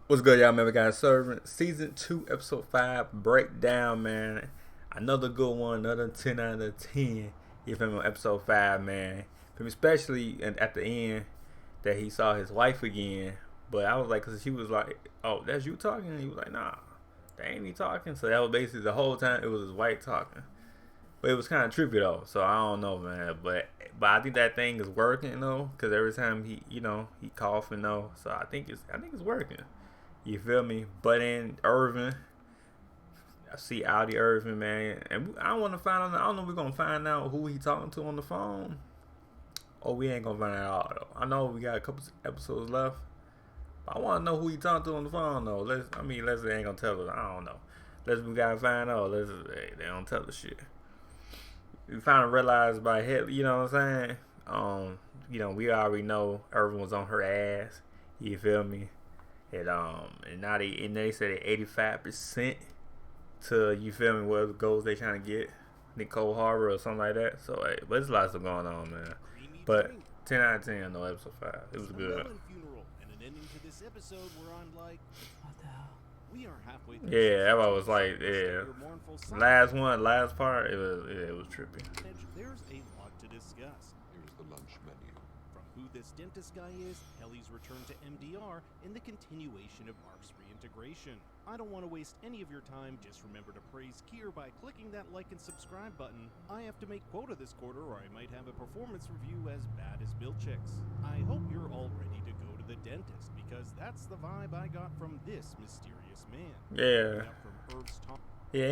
What's good, y'all, man? We got Servant Season 2, Episode 5 breakdown, man. Another good one, another 10 out of 10. You feel me? On Episode 5, man. Especially at the end that he saw his wife again. But I was like, because she was like, oh, that's you talking? And he was like, nah, that ain't me talking. So that was basically the whole time it was his wife talking. But it was kind of trippy, though. So I don't know, man. But I think that thing is working, though. Because every time he coughing, though. So I think it's working. You feel me? But in Irvin, I see Audi Irvin, man, and I want to find out. I don't know if we're gonna find out who he talking to on the phone, or we ain't gonna find out though. I know we got a couple episodes left, but I want to know who he talking to on the phone though. Let's they ain't gonna tell us. I don't know. We gotta find out. They don't tell us shit. We finally realized by head, you know what I'm saying? We already know Irvin was on her ass. You feel me? And now they said 85% to, you feel me, what goals they trying to get Nicole Harbor or something like that. So hey, but there's lots of going on, man. But 10 out of 10 though, episode 5. It was good. And an ending to this episode where I'm like, what the hell? We are halfway through. Yeah, that was like, yeah. Last part, it was trippy. There's a lot to discuss. Here's the lunch menu. From who this dentist guy is, Ellie's return to MDR, and the continuation of Mark's reintegration. I don't want to waste any of your time. Just remember to praise Kier by clicking that like and subscribe button. I have to make quota this quarter, or I might have a performance review as bad as Milkshakes. I hope you're all ready to go to the dentist, because that's the vibe I got from this mysterious man. Yeah. From Irv's talk. Yeah,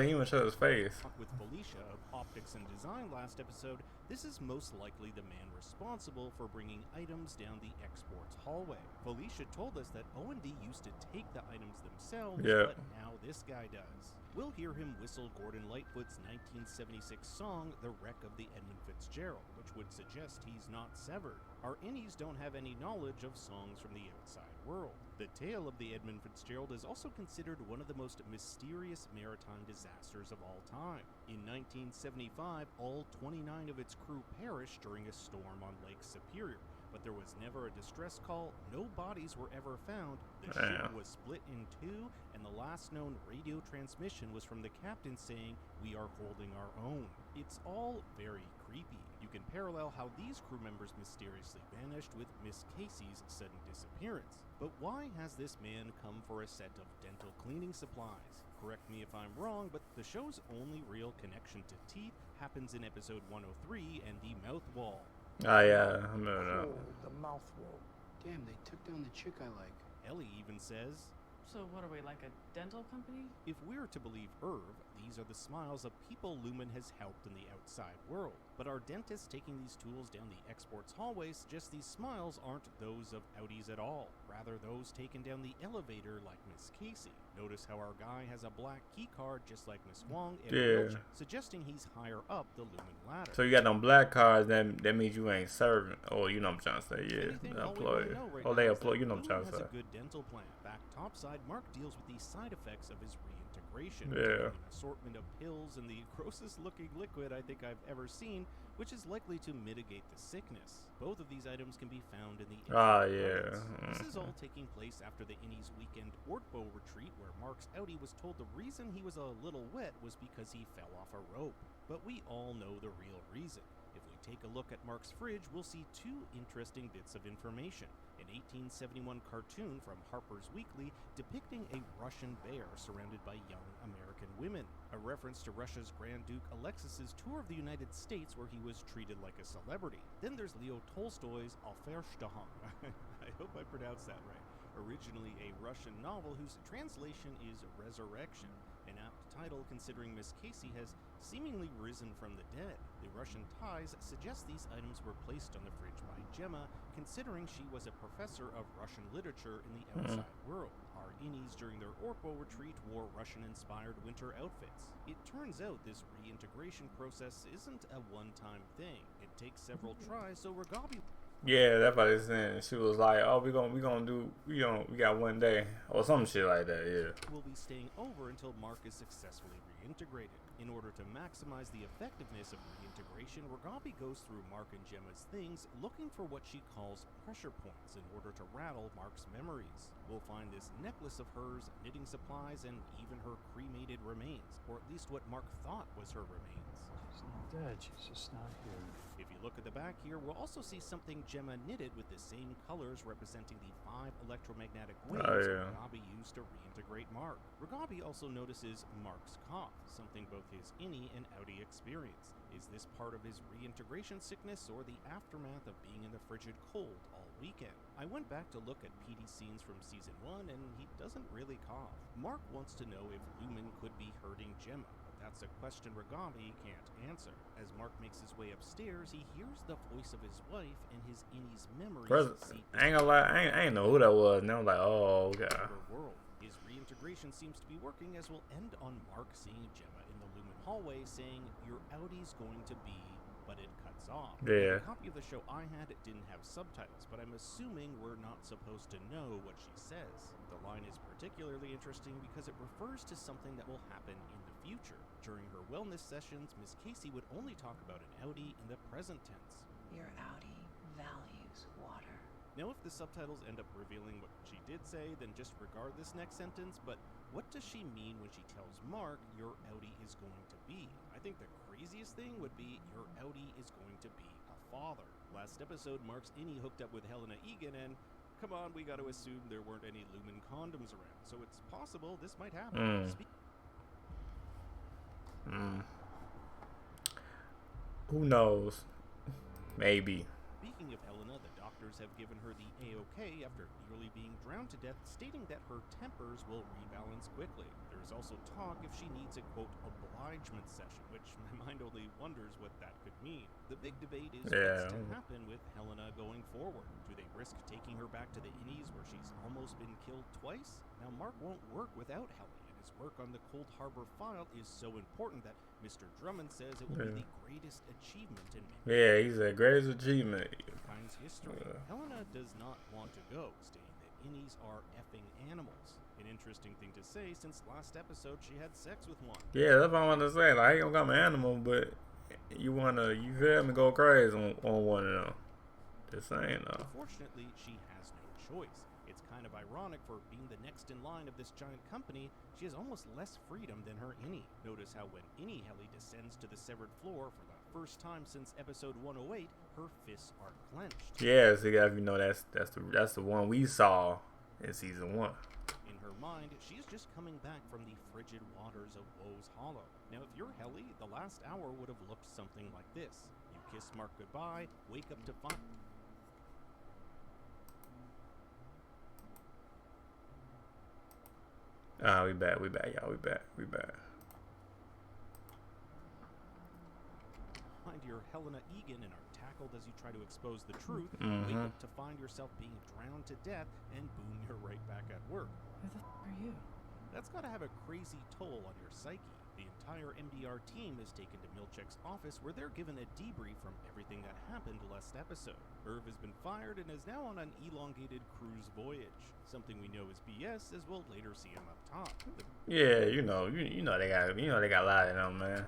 he even showed his face. With Felicia of Optics and Design last episode, this is most likely the man responsible for bringing items down the exports hallway. Felicia told us that O&D used to take the items themselves, but now this guy does. We'll hear him whistle Gordon Lightfoot's 1976 song, The Wreck of the Edmund Fitzgerald, which would suggest he's not severed. Our innies don't have any knowledge of songs from the outside world. The tale of the Edmund Fitzgerald is also considered one of the most mysterious maritime disasters of all time. In 1975, all 29 of its crew perished during a storm on Lake Superior, but there was never a distress call, no bodies were ever found, the ship was split in two, and the last known radio transmission was from the captain saying, "We are holding our own." It's all very creepy. You can parallel how these crew members mysteriously vanished with Miss Casey's sudden disappearance. But why has this man come for a set of dental cleaning supplies? Correct me if I'm wrong, but the show's only real connection to teeth happens in episode 103 and the mouth wall. Oh yeah, I remember that. The mouth wall. Damn, they took down the chick I like. Ellie even says, "So what are we, like a dental company?" If we're to believe Irv, these are the smiles of people Lumen has helped in the outside world. But our dentists taking these tools down the exports hallway suggest these smiles aren't those of outies at all. Rather, those taken down the elevator like Miss Casey. Notice how our guy has a black key card just like Miss Wong and Wilch, suggesting he's higher up the Lumen ladder. So you got them black cards, that means you ain't serving. Oh, you know what I'm trying to say, yeah. Employee. They employ, you know what I'm trying to say. Has a good dental plan. Back topside, Mark deals with the side effects of his reintegration. Yeah. An assortment of pills and the grossest looking liquid I think I've ever seen, which is likely to mitigate the sickness. Both of these items can be found in the This is all taking place after the Innies weekend Ortbo retreat, where Mark's outie was told the reason he was a little wet was because he fell off a rope. But we all know the real reason. If we take a look at Mark's fridge, we'll see two interesting bits of information. An 1871 cartoon from Harper's Weekly depicting a Russian bear surrounded by young American women, a reference to Russia's Grand Duke Alexis's tour of the United States where he was treated like a celebrity. Then there's Leo Tolstoy's Auferstehung. I hope I pronounced that right. Originally a Russian novel whose translation is Resurrection, an apt title considering Miss Casey has seemingly risen from the dead. The Russian ties suggest these items were placed on the fridge by Gemma, considering she was a professor of Russian literature in the outside world. Our innies during their Orpo retreat wore Russian-inspired winter outfits. It turns out this reintegration process isn't a one-time thing. It takes several tries, so Ragabi... Yeah, that's what it's saying. She was like, "Oh, we got one day," or some shit like that. Yeah. Will be staying over until Mark is successfully reintegrated. In order to maximize the effectiveness of reintegration, Ragabi goes through Mark and Gemma's things looking for what she calls pressure points in order to rattle Mark's memories. We'll find this necklace of hers, knitting supplies, and even her cremated remains, or at least what Mark thought was her remains. She's not dead, she's just not here. If you look at the back here, we'll also see something Gemma knitted with the same colors representing the 5 electromagnetic waves Ragabi used to reintegrate Mark. Ragabi also notices Mark's cough, something both his innie and outie experience. Is this part of his reintegration sickness or the aftermath of being in the frigid cold all weekend? I went back to look at PD scenes from season 1 and he doesn't really cough. Mark wants to know if Lumen could be hurting Gemma. That's a question Ragabi can't answer. As Mark makes his way upstairs, he hears the voice of his wife and his innie's memories. I ain't gonna lie, I ain't know who that was. And I was like, oh, God. World. His reintegration seems to be working, as we'll end on Mark seeing Gemma in the Lumen hallway saying, "Your outie's going to be," but it cuts off. Yeah. The copy of the show I had didn't have subtitles, but I'm assuming we're not supposed to know what she says. The line is particularly interesting because it refers to something that will happen in the future. During her wellness sessions, Miss Casey would only talk about an outie in the present tense. Your outie values water. Now, if the subtitles end up revealing what she did say, then just regard this next sentence, but what does she mean when she tells Mark your outie is going to be? I think the craziest thing would be your outie is going to be a father. Last episode, Mark's innie hooked up with Helena Egan, and come on, we got to assume there weren't any Lumen condoms around, so it's possible this might happen. Who knows? Maybe. Speaking of Helena, the doctors have given her the A-OK after nearly being drowned to death, stating that her tempers will rebalance quickly. There is also talk if she needs a, quote, obligement session, which my mind only wonders what that could mean. The big debate is what's to happen with Helena going forward. Do they risk taking her back to the Innies where she's almost been killed twice? Now, Mark won't work without Helena. His work on the Cold Harbor file is so important that Mr. Drummond says it will be the greatest achievement in he's the greatest achievement. Mankind's history. Helena does not want to go, stating that Innies are effing animals. An interesting thing to say, since last episode she had sex with one. Yeah, that's what I want to say. Like, I ain't gonna call an animal, but you feel me, go crazy on one of them. Just saying though. Unfortunately, she has no choice. It's kind of ironic, for being the next in line of this giant company, she has almost less freedom than her innie. Notice how when Innie Helly descends to the severed floor for the first time since episode 108, her fists are clenched. Yeah, so you know that's the one we saw in season 1. In her mind, she is just coming back from the frigid waters of Woe's Hollow. Now, if you're Helly, the last hour would have looked something like this. You kiss Mark goodbye, wake up to find... We back, y'all. We back. Find your Helena Egan and are tackled as you try to expose the truth. Wake up to find yourself being drowned to death, and boom, you're right back at work. Who the f are you? That's gotta have a crazy toll on your psyche. The entire MDR team is taken to Milchek's office, where they're given a debrief from everything that happened last episode. Irv has been fired and is now on an elongated cruise voyage. Something we know is BS, as we'll later see him up top. You know they got a lot of them, man.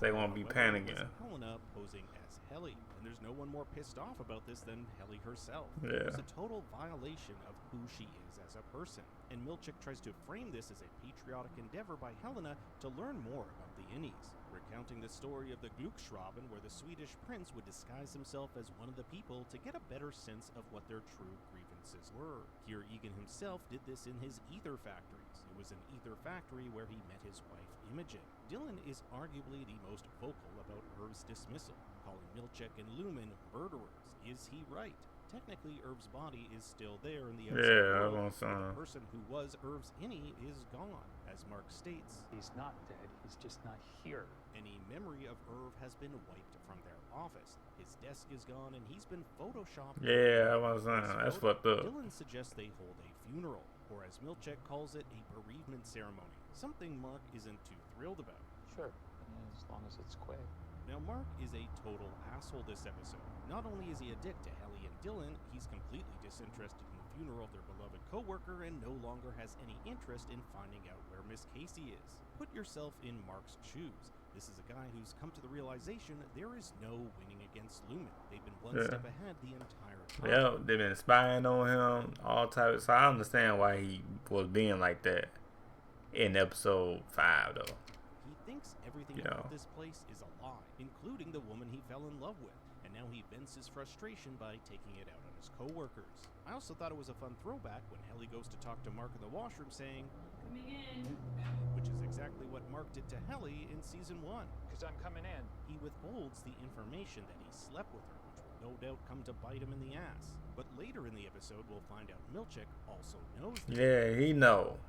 They won't be panicking. Helena posing as Helly, and there's no one more pissed off about this than Helly herself. Yeah. It's a total violation of who she is as a person, and Milchek tries to frame this as a patriotic endeavor by Helena to learn more about the Innies, recounting the story of the Glücksschraben, where the Swedish prince would disguise himself as one of the people to get a better sense of what their true grievances were. Here, Egan himself did this in his ether factories. It was an ether factory where he met his wife, Imogen. Dylan is arguably the most vocal about Irv's dismissal, calling Milchek and Lumen murderers. Is he right? Technically, Irv's body is still there in the outside world, but the person who was Irv's innie is gone. As Mark states, he's not dead, he's just not here. Any memory of Irv has been wiped from their office. His desk is gone and he's been photoshopped. Yeah, that's fucked up. Dylan suggests they hold a funeral, or as Milchek calls it, a bereavement ceremony. Something Mark isn't too thrilled about. Sure, as long as it's quick. Now, Mark is a total asshole this episode. Not only is he a dick to Helly and Dylan, he's completely disinterested in the funeral of their beloved co-worker and no longer has any interest in finding out where Miss Casey is. Put yourself in Mark's shoes. This is a guy who's come to the realization there is no winning against Lumen. They've been one step ahead the entire time. Yeah, they've been spying on him, all types. So I understand why he was being like that in episode 5, though. He thinks everything about this place is a lie, including the woman he fell in love with. And now he vents his frustration by taking it out on his co-workers. I also thought it was a fun throwback when Helly goes to talk to Mark in the washroom saying, "Coming in." Which is exactly what Mark did to Helly in season 1. Because I'm coming in. He withholds the information that he slept with her, which will no doubt come to bite him in the ass. But later in the episode, we'll find out Milchick also knows that. Yeah, he know.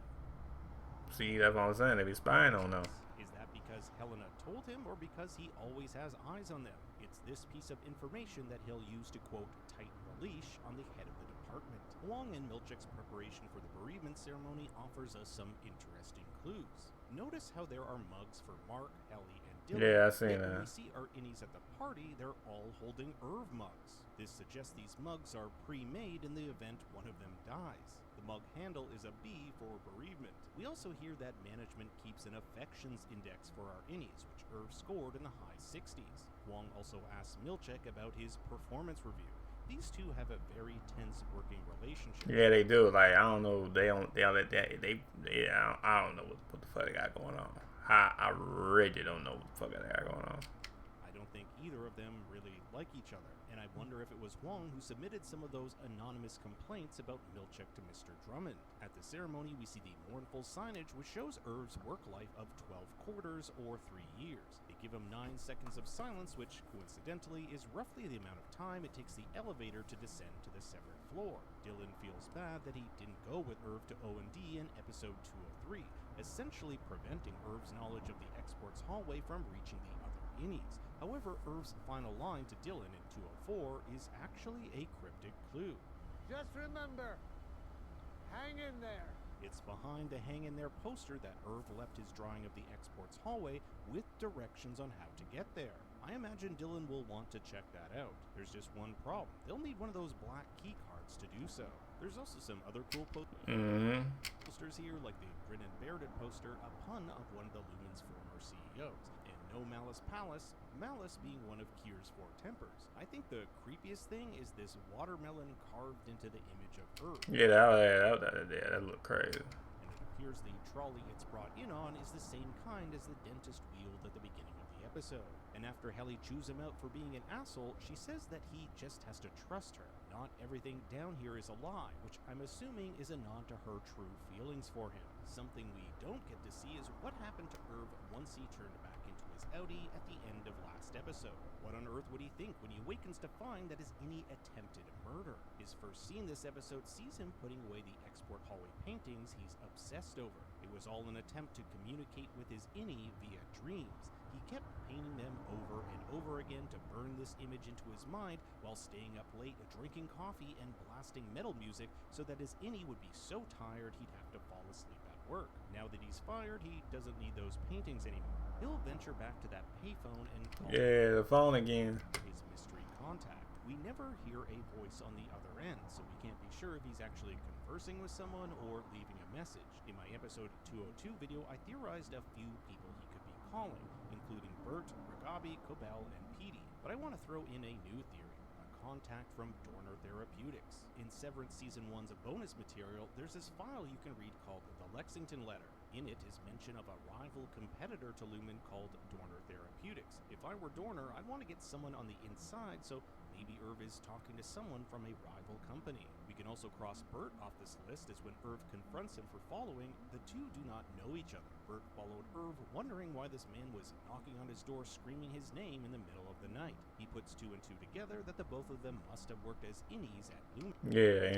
See, that's what I'm saying. They be spying on them. Is that because Helena told him, or because he always has eyes on them? It's this piece of information that he'll use to, quote, tighten the leash on the head of the department. Long and Milchick's preparation for the bereavement ceremony offers us some interesting clues. Notice how there are mugs for Mark, Helly, and Dylan. Yeah, I seen When that. we see our innies at the party, they're all holding Irv mugs. This suggests these mugs are pre-made in the event one of them dies. The mug handle is a B for bereavement. We also hear that management keeps an affections index for our innies, which Irv scored in the high 60s. Wong also asks Milchick about his performance review. These two have a very tense working relationship. Yeah, they do. Like, I don't know. I don't know what the fuck they got going on. I really don't know what the fuck they got going on. I don't think either of them really like each other, and I wonder if it was Wong who submitted some of those anonymous complaints about Milchick to Mr. Drummond. At the ceremony, we see the mournful signage which shows Irv's work life of 12 quarters or 3 years. They give him 9 seconds of silence, which coincidentally is roughly the amount of time it takes the elevator to descend to the 7th floor. Dylan feels bad that he didn't go with Irv to O&D in episode 203, essentially preventing Irv's knowledge of the exports hallway from reaching the other innies. However, Irv's final line to Dylan in 204 is actually a cryptic clue. Just remember, hang in there. It's behind the hang in there poster that Irv left his drawing of the exports hallway with directions on how to get there. I imagine Dylan will want to check that out. There's just one problem. They'll need one of those black key cards to do so. There's also some other cool posters here, like the Grin and Bear It poster, a pun of one of the Lumen's former CEOs. And No Malice Palace, Malice being one of Kier's 4 tempers. I think the creepiest thing is this watermelon carved into the image of Irv. Yeah, that looked crazy. And it appears the trolley it's brought in on is the same kind as the dentist wheeled at the beginning of the episode. And after Helly chews him out for being an asshole, she says that he just has to trust her. Not everything down here is a lie, which I'm assuming is a nod to her true feelings for him. Something we don't get to see is what happened to Irv once he turned back into his Audi at the end of last episode. What on earth would he think when he awakens to find that his innie attempted murder? His first scene this episode sees him putting away the export hallway paintings he's obsessed over. It was all an attempt to communicate with his innie via dreams. He kept painting them over and over again to burn this image into his mind while staying up late drinking coffee and blasting metal music so that his innie would be so tired he'd have to fall asleep at work. Now that he's fired, he doesn't need those paintings anymore. He'll venture back to that payphone and call the phone again. His mystery contact. We never hear a voice on the other end, so we can't be sure if he's actually conversing with someone or leaving a message. In my episode 202 video, I theorized a few people he could be calling, including Bert, Ragabi, Cobell, and Petey. But I want to throw in a new theory, a contact from Dorner Therapeutics. In Severance Season 1's bonus material, there's this file you can read called the Lexington Letter. In it is mention of a rival competitor to Lumen called Dorner Therapeutics. If I were Dorner, I'd want to get someone on the inside, so maybe Irv is talking to someone from a rival company. We can also cross Bert off this list, as when Irv confronts him for following, the two do not know each other. Bert followed Irv, wondering why this man was knocking on his door screaming his name in the middle of the night. He puts 2 and 2 together that the both of them must have worked as innies at Lumen. Yeah.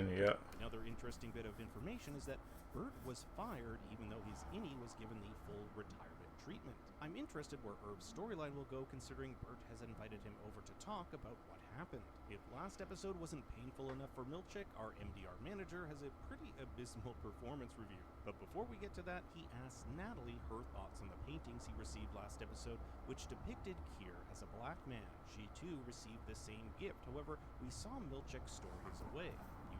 Another interesting bit of information is that Bert was fired even though his innie was given the full retirement treatment. I'm interested where Irv's storyline will go, considering Bert has invited him over to talk about what happened. If last episode wasn't painful enough for Milchick, our MDR manager has a pretty abysmal performance review. But before we get to that, he asks Natalie her thoughts on the paintings he received last episode, which depicted Kier as a black man. She too received the same gift, however, we saw Milchick store his away.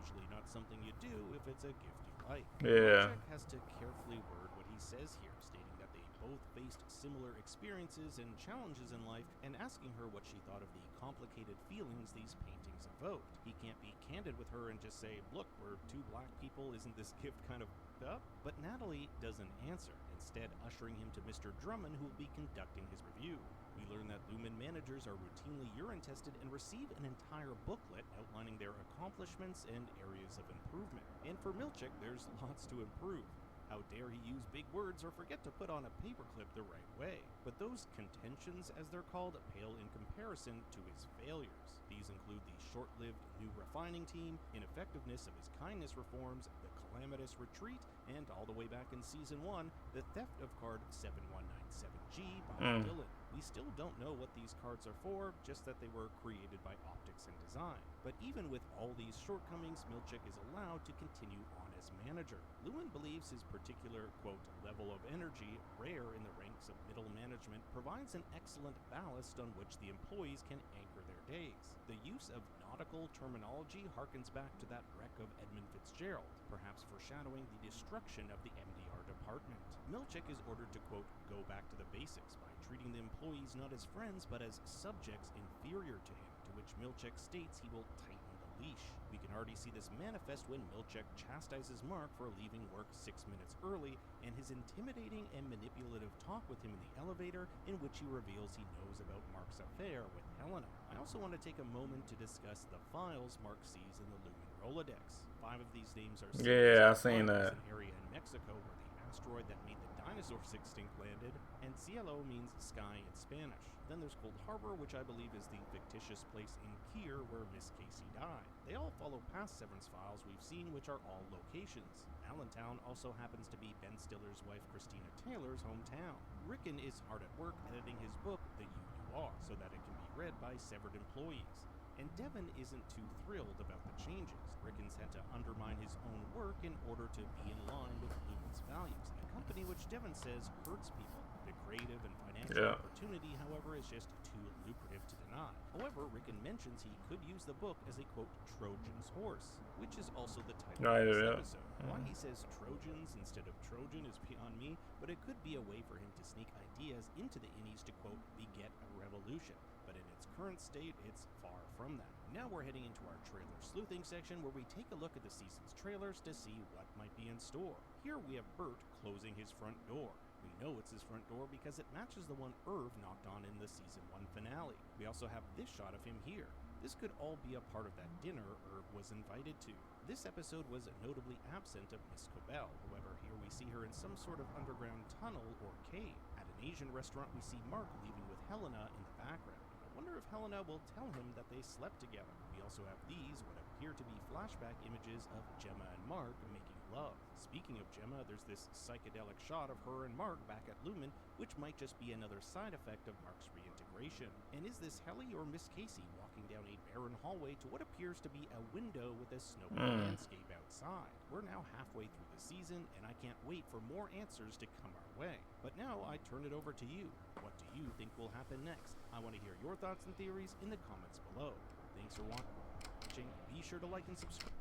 usually not something you do if it's a gift you like. Yeah. Milchek has to carefully word what he says here, stating that they both faced similar experiences and challenges in life, and asking her what she thought of the complicated feelings these paintings evoked. He can't be candid with her and just say, look, we're two black people, isn't this gift kind of up? But Natalie doesn't answer, instead ushering him to Mr. Drummond, who will be conducting his review. We learn that Lumen managers are routinely urine tested and receive an entire booklet outlining their accomplishments and areas of improvement. And for Milchek, there's lots to improve. How dare he use big words or forget to put on a paperclip the right way? But those contentions, as they're called, pale in comparison to his failures. These include the short-lived new refining team, ineffectiveness of his kindness reforms, the calamitous retreat, and all the way back in Season 1, the theft of card 7197G by Dylan. We still don't know what these cards are for, just that they were created by Optics and Design. But even with all these shortcomings, Milchek is allowed to continue on as manager. Lewin believes his particular, quote, level of energy, rare in the ranks of middle management, provides an excellent ballast on which the employees can anchor their days. The use of nautical terminology harkens back to that wreck of Edmund Fitzgerald, perhaps foreshadowing the destruction of the MDR department. Milchek is ordered to, quote, go back to the basics by treating the employees not as friends but as subjects inferior to him, to which Milchek states he will tighten the leash. We can already see this manifest when Milchek chastises Mark for leaving work 6 minutes early, and his intimidating and manipulative talk with him in the elevator, in which he reveals he knows about Mark's affair with Helena. I also want to take a moment to discuss the files Mark sees in the Lumen Rolodex. 5 of these names are I seen that. an area in Mexico where the asteroid that made the dinosaurs extinct landed, and Cielo means sky in Spanish. Then there's Cold Harbor, which I believe is the fictitious place in Kier where Miss Casey died. They all follow past Severance files we've seen, which are all locations. Allentown also happens to be Ben Stiller's wife Christina Taylor's hometown. Rickon is hard at work editing his book, The UUR, so that it can be read by severed employees. And Devon isn't too thrilled about the changes. Rickon's had to undermine his own work in order to be in line with Lumen's values, a company which Devon says hurts people. The creative and financial opportunity, however, is just too lucrative to deny. However, Rickon mentions he could use the book as a, quote, Trojan's horse, which is also the title of this episode. Why he says Trojans instead of Trojan is beyond me, but it could be a way for him to sneak ideas into the innies to, quote, beget a revolution. But in its current state, it's far from that. Now we're heading into our trailer sleuthing section, where we take a look at the season's trailers to see what might be in store. Here we have Bert closing his front door. We know it's his front door because it matches the one Irv knocked on in the Season 1 finale. We also have this shot of him here. This could all be a part of that dinner Irv was invited to. This episode was notably absent of Miss Cobell. However, here we see her in some sort of underground tunnel or cave. At an Asian restaurant, we see Mark leaving with Helena in the background. I wonder if Helena will tell him that they slept together. We also have these, what appear to be flashback images of Gemma and Mark making love. Speaking of Gemma, there's this psychedelic shot of her and Mark back at Lumen, which might just be another side effect of Mark's reintegration. And is this Helly or Miss Casey walking down a barren hallway to what appears to be a window with a snowy landscape outside? We're now halfway through the season, and I can't wait for more answers to come our way. But now I turn it over to you. What do you think will happen next? I want to hear your thoughts and theories in the comments below. Thanks for watching. Be sure to like and subscribe.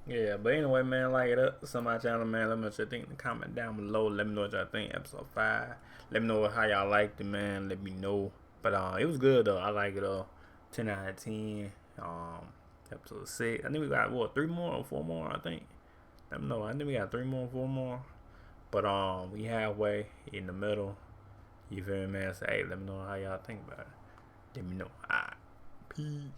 Yeah, but anyway, man, like it up to my channel, man. Let me know what you think in the comment down below. Let me know what y'all think episode 5. Let me know how y'all liked it, man. Let me know. But it was good though. I like it 10 out of 10. Episode 6. I think we got what, 3 more or 4 more, I think. Let me know. I think we got 3 more, 4 more. But we halfway in the middle. You feel me, man? So hey, let me know how y'all think about it. Let me know. Alright. Peace.